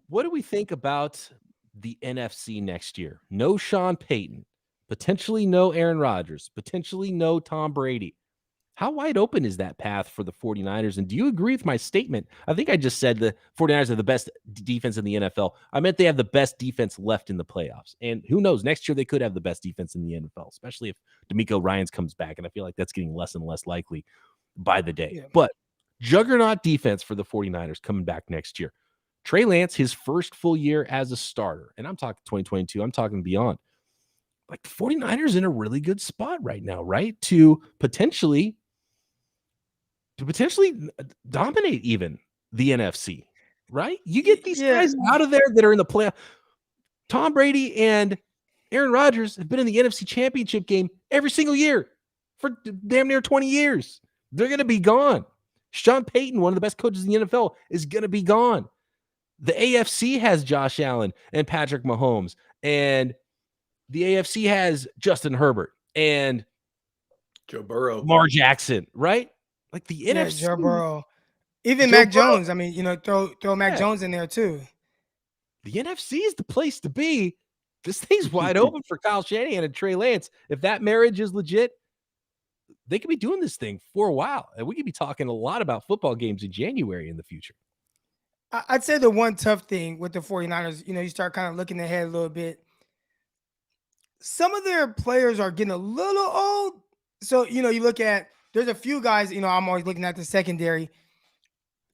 What do we think about the NFC next year? No Sean Payton, potentially no Aaron Rodgers, potentially no Tom Brady. How wide open is that path for the 49ers? And do you agree with my statement? I think I just said the 49ers are the best defense in the NFL. I meant they have the best defense left in the playoffs. And who knows, next year they could have the best defense in the NFL, especially if DeMeco Ryans comes back. And I feel like that's getting less and less likely by the day. Yeah. But juggernaut defense for the 49ers coming back next year. Trey Lance, his first full year as a starter. And I'm talking 2022. I'm talking beyond. Like the 49ers in a really good spot right now, right? To potentially dominate even the NFC, right? You get these Yeah. guys out of there that are in the playoff. Tom Brady and Aaron Rodgers have been in the NFC Championship game every single year for damn near 20 years. They're going to be gone. Sean Payton, one of the best coaches in the NFL, is going to be gone. The AFC has Josh Allen and Patrick Mahomes, and the AFC has Justin Herbert and Joe Burrow, Lamar Jackson, right? Like the NFC. Joe Burrow. Even Joe Mac Burrow. Jones. I mean, throw Mac Jones in there too. The NFC is the place to be. This thing's wide open for Kyle Shanahan and Trey Lance. If that marriage is legit, they could be doing this thing for a while. And we could be talking a lot about football games in January in the future. I'd say the one tough thing with the 49ers, you start kind of looking ahead a little bit. Some of their players are getting a little old. So, you look at, there's a few guys, I'm always looking at the secondary.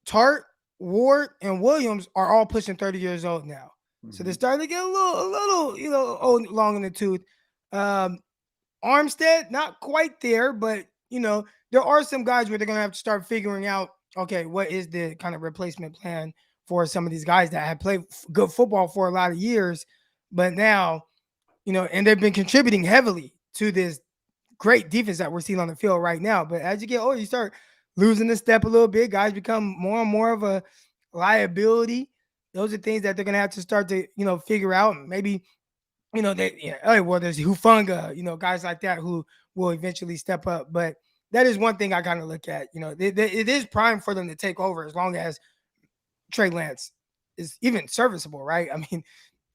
Tart, Ward, and Williams are all pushing 30 years old now. Mm-hmm. So they're starting to get a little, old, long in the tooth. Armstead, not quite there, but, there are some guys where they're going to have to start figuring out, okay, what is the kind of replacement plan for some of these guys that have played good football for a lot of years, but now, and they've been contributing heavily to this great defense that we're seeing on the field right now. But as you get older, you start losing the step a little bit. Guys become more and more of a liability. Those are things that they're going to have to start to, figure out. Maybe, there's Hufunga, guys like that who will eventually step up. But that is one thing I kind of look at. It is prime for them to take over as long as Trey Lance is even serviceable, right? I mean,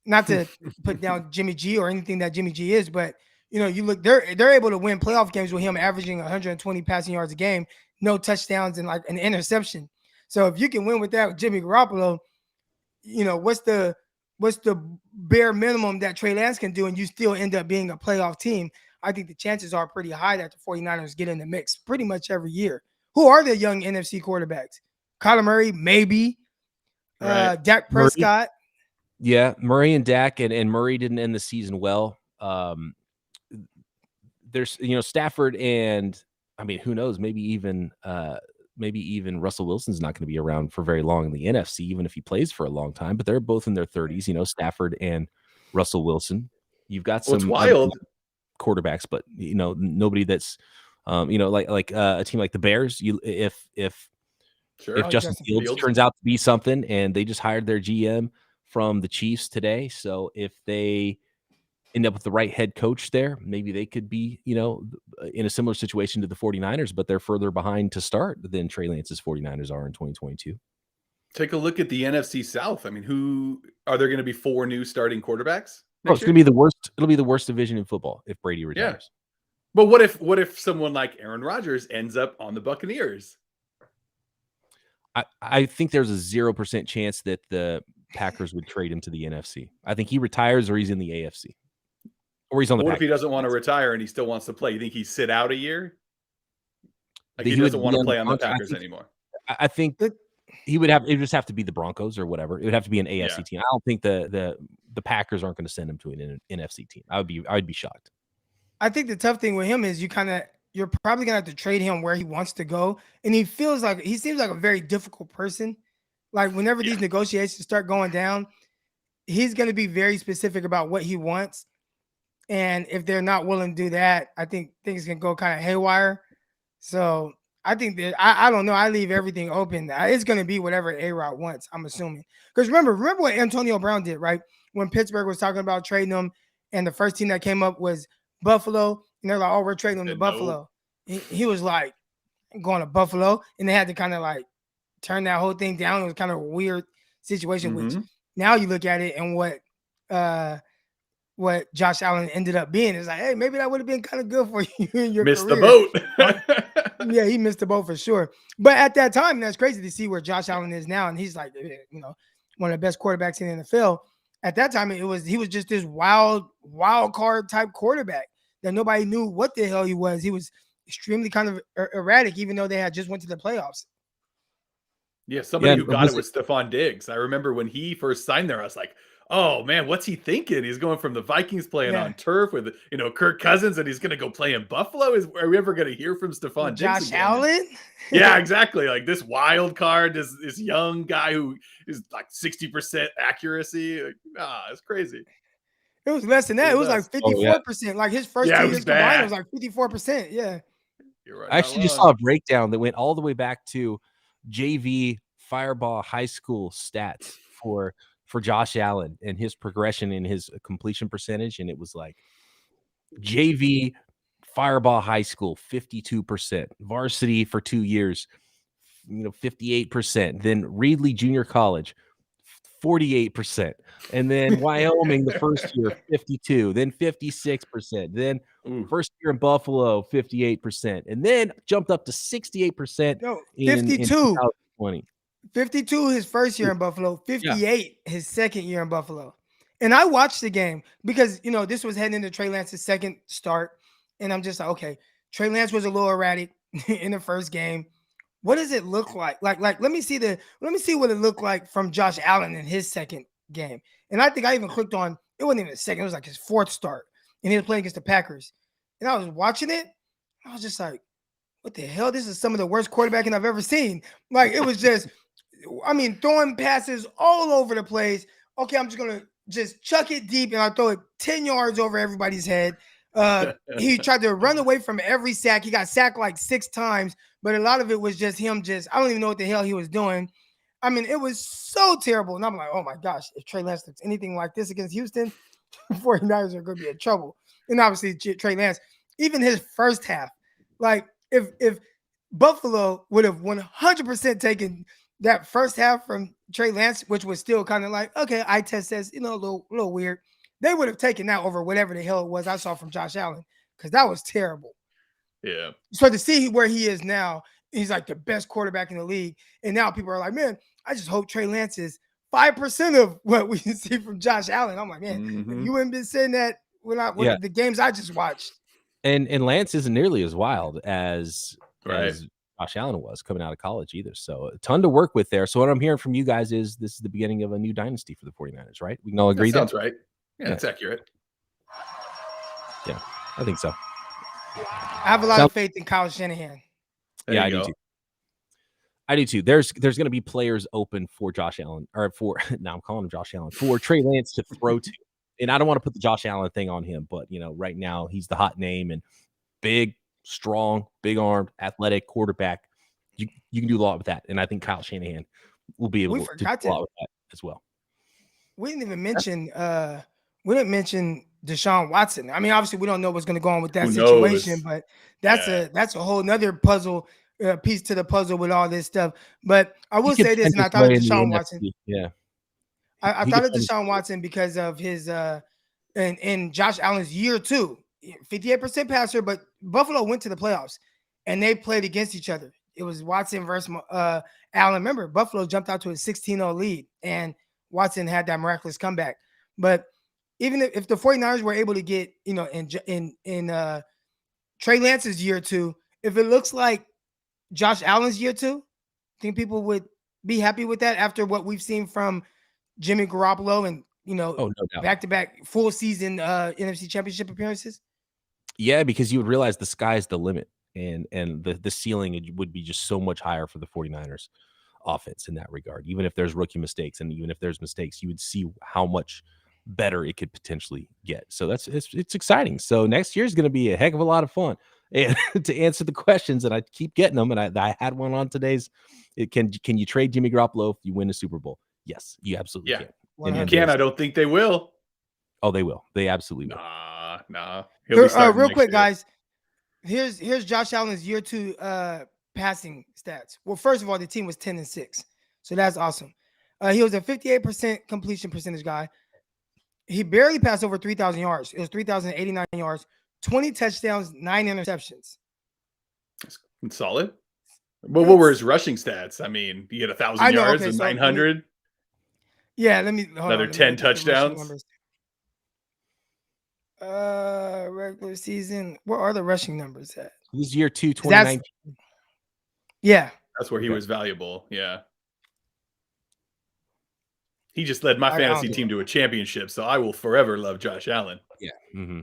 not to put down Jimmy G or anything that Jimmy G is, but you look, they're able to win playoff games with him averaging 120 passing yards a game, no touchdowns and like an interception. So if you can win with that with Jimmy Garoppolo, what's the bare minimum that Trey Lance can do and you still end up being a playoff team? I think the chances are pretty high that the 49ers get in the mix pretty much every year. Who are the young NFC quarterbacks? Kyler Murray, maybe. Right. Dak Prescott. Murray. Yeah, Murray and Dak, and Murray didn't end the season well. There's, Stafford and, I mean, who knows, maybe even Russell Wilson's not going to be around for very long in the NFC, even if he plays for a long time, but they're both in their 30s, Stafford and Russell Wilson. You've got some wild quarterbacks, but, nobody that's, like a team like the Bears, if Justin Fields turns out to be something, and they just hired their GM from the Chiefs today. So if they end up with the right head coach there, maybe they could be, in a similar situation to the 49ers, but they're further behind to start than Trey Lance's 49ers are in 2022. Take a look at the NFC South. I mean, who are there going to be 4 new starting quarterbacks? It's going to be the worst. It'll be the worst division in football if Brady retires. Yeah. But what if someone like Aaron Rodgers ends up on the Buccaneers? I think there's a 0% chance that the Packers would trade him to the NFC. I think he retires or he's in the AFC. Or he's on the What if he doesn't want to retire and he still wants to play? You think he'd sit out a year? Like he doesn't want to play on the Packers anymore. I think he would have, it would just have to be the Broncos or whatever. It would have to be an AFC team. I don't think the Packers aren't going to send him to an NFC team. I would be shocked. I think the tough thing with him is you're probably gonna have to trade him where he wants to go. And he seems like a very difficult person. Like whenever these negotiations start going down, he's going to be very specific about what he wants. And if they're not willing to do that, I think things can go kind of haywire. So I think that I don't know. I leave everything open. It's going to be whatever A-Rod wants, I'm assuming. Because remember what Antonio Brown did, right? When Pittsburgh was talking about trading him, and the first team that came up was Buffalo, and they're like, "Oh, we're trading him to Buffalo." He was like, "Going to Buffalo," and they had to kind of like turn that whole thing down. It was kind of a weird situation, which now you look at it and what Josh Allen ended up being is like, hey, maybe that would have been kind of good for you in your Missed career. the boat. Yeah, he missed the boat for sure. But at that time, that's crazy to see where Josh Allen is now, and he's like, one of the best quarterbacks in the NFL. At that time, he was just this wild card type quarterback that nobody knew what the hell he was. He was extremely kind of erratic, even though they had just went to the playoffs. Yeah, somebody who got it was Stephon Diggs. I remember when he first signed there, I was like, oh man, what's he thinking? He's going from the Vikings playing on turf with Kirk Cousins, and he's going to go play in Buffalo. Are we ever going to hear from Stephon Diggs Josh again? Allen? Yeah, exactly. Like this wild card, this young guy who is like 60% accuracy. Like, it's crazy. It was less than that. It was like 54%. Like his first 2 years combined, it was like 54%. Yeah. You're right. I actually just saw a breakdown that went all the way back to JV Fireball High School stats for Josh Allen and his progression in his completion percentage. And it was like JV Fireball High School, 52%, varsity for 2 years, 58%, then Reedley Junior College, 48%, and then Wyoming the first year, 52, then 56%, then first year in Buffalo, 58%, and then jumped up to 68% in 2020. 52 his first year in Buffalo, 58 his second year in Buffalo. And I watched the game because, this was heading into Trey Lance's second start. And I'm just like, okay, Trey Lance was a little erratic in the first game. What does it look like? Like, let me see what it looked like from Josh Allen in his second game. And I think I even clicked on, it wasn't even a second, it was like his fourth start. And he was playing against the Packers. And I was watching it. I was just like, what the hell? This is some of the worst quarterbacking I've ever seen. Like, it was just, throwing passes all over the place. Okay, I'm just going to just chuck it deep, and I throw it 10 yards over everybody's head. He tried to run away from every sack. He got sacked like 6 times, but a lot of it was just him I don't even know what the hell he was doing. It was so terrible. And I'm like, oh my gosh, if Trey Lance looks anything like this against Houston, 49ers are going to be in trouble. And obviously, Trey Lance, even his first half, like if Buffalo would have 100% taken that first half from Trey Lance, which was still kind of like, okay, eye test says, a little weird. They would have taken that over whatever the hell it was I saw from Josh Allen, because that was terrible. Yeah. So to see where he is now, he's like the best quarterback in the league. And now people are like, man, I just hope Trey Lance is 5% of what we see from Josh Allen. I'm like, man, if you wouldn't been saying that when the games I just watched. And Lance isn't nearly as wild as Josh Allen was coming out of college either. So a ton to work with there. So what I'm hearing from you guys is this is the beginning of a new dynasty for the 49ers, right? We can all agree that sounds right. Yeah, that's accurate. Yeah, I think so. I have a lot of faith in Kyle Shanahan. I do too. I do too. There's going to be players open for Josh Allen, or for now I'm calling him Josh Allen, for Trey Lance to throw to. And I don't want to put the Josh Allen thing on him, but right now he's the hot name and big, strong, big-armed, athletic quarterback. You can do a lot with that, and I think Kyle Shanahan will be able to do a lot with that as well. We didn't even mention Desean Watson. Obviously we don't know what's going to go on with that situation, but that's a whole nother puzzle piece to the puzzle with all this stuff. But I will say this, and I thought of Desean Watson. Yeah, I thought of Desean Watson because of his in Josh Allen's year 2, 58% passer, but Buffalo went to the playoffs and they played against each other. It was Watson versus Allen. Remember, Buffalo jumped out to a 16-0 lead and Watson had that miraculous comeback. But even if the 49ers were able to get, in Trey Lance's year 2, if it looks like Josh Allen's year 2, I think people would be happy with that after what we've seen from Jimmy Garoppolo and, no back-to-back full season NFC Championship appearances. Yeah, because you would realize the sky's the limit and the ceiling would be just so much higher for the 49ers offense in that regard. Even if there's rookie mistakes and even if there's mistakes, you would see how much better it could potentially get. So it's exciting. So next year is going to be a heck of a lot of fun. And to answer the questions, and I keep getting them, and I had one on today's. Can you trade Jimmy Garoppolo if you win a Super Bowl? Yes, you absolutely can. And you can. I don't think they will. Oh, they will. They absolutely will. Nah. Real quick, guys. Here's Josh Allen's year 2 passing stats. Well, first of all, the team was 10-6, so that's awesome. He was a 58% completion percentage guy. He barely passed over 3,000 yards. It was 3,089 yards, 20 touchdowns, 9 interceptions. That's solid. But what were his rushing stats? I mean, he had 1,000 yards and 900. Let me another 10 touchdowns. Regular season. What are the rushing numbers at? This is year 2, 2019. Yeah. That's where he was valuable. Yeah. He just led my fantasy team to a championship, so I will forever love Josh Allen. Yeah. Mm-hmm.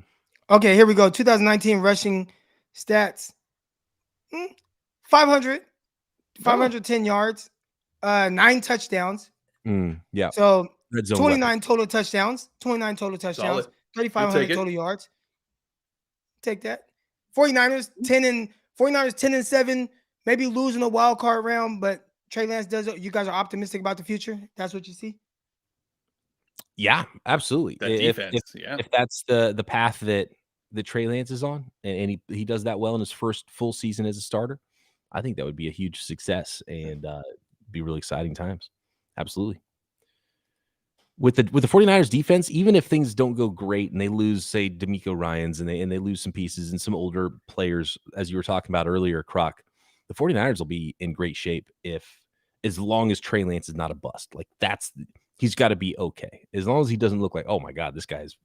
Okay, here we go. 2019 rushing stats. 510 yards, 9 touchdowns. Yeah. So 29 total touchdowns. Solid. 3,500 total yards. Take that. 49ers 10-7, maybe losing a wild card round, but Trey Lance does it. You guys are optimistic about the future. That's what you see. Yeah, absolutely. That defense, if that's the path that Trey Lance is on, and he does that well in his first full season as a starter, I think that would be a huge success and be really exciting times. Absolutely. With the 49ers defense, even if things don't go great and they lose, say, D'Amico Ryans and they lose some pieces and some older players, as you were talking about earlier, Croc, the 49ers will be in great shape as long as Trey Lance is not a bust. Like he's got to be okay. As long as he doesn't look like, oh my God, this guy's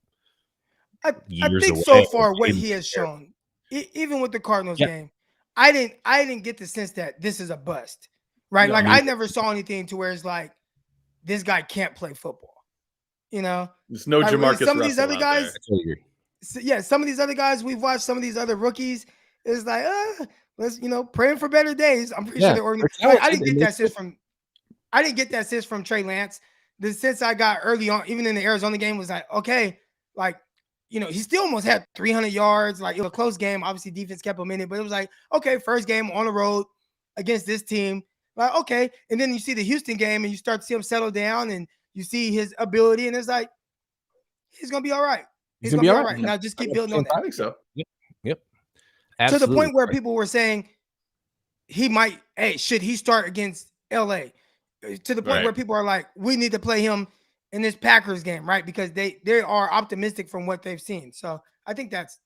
I think so far what he has shown, even with the Cardinals game, I didn't get the sense that this is a bust, right? No, like I never saw anything to where it's like this guy can't play football. There's no Jamarcus some of Russell these other guys. Some of these other guys we've watched, some of these other rookies is like, let's praying for better days. I'm pretty sure they're organized. I didn't get that sense from Trey Lance. The sense I got early on, even in the Arizona game, was like, okay, like he still almost had 300 yards. Like it was a close game. Obviously, defense kept him in it, but it was like, okay, first game on the road against this team. Like, okay. And then you see the Houston game and you start to see him settle down and you see his ability, and it's like, he's going to be all right. He's going to be all right. Now just keep building on that. I think so. Yep. Absolutely. To the point where people were saying should he start against LA? To the point where people are like, we need to play him in this Packers game, right? Because they are optimistic from what they've seen. So I think that's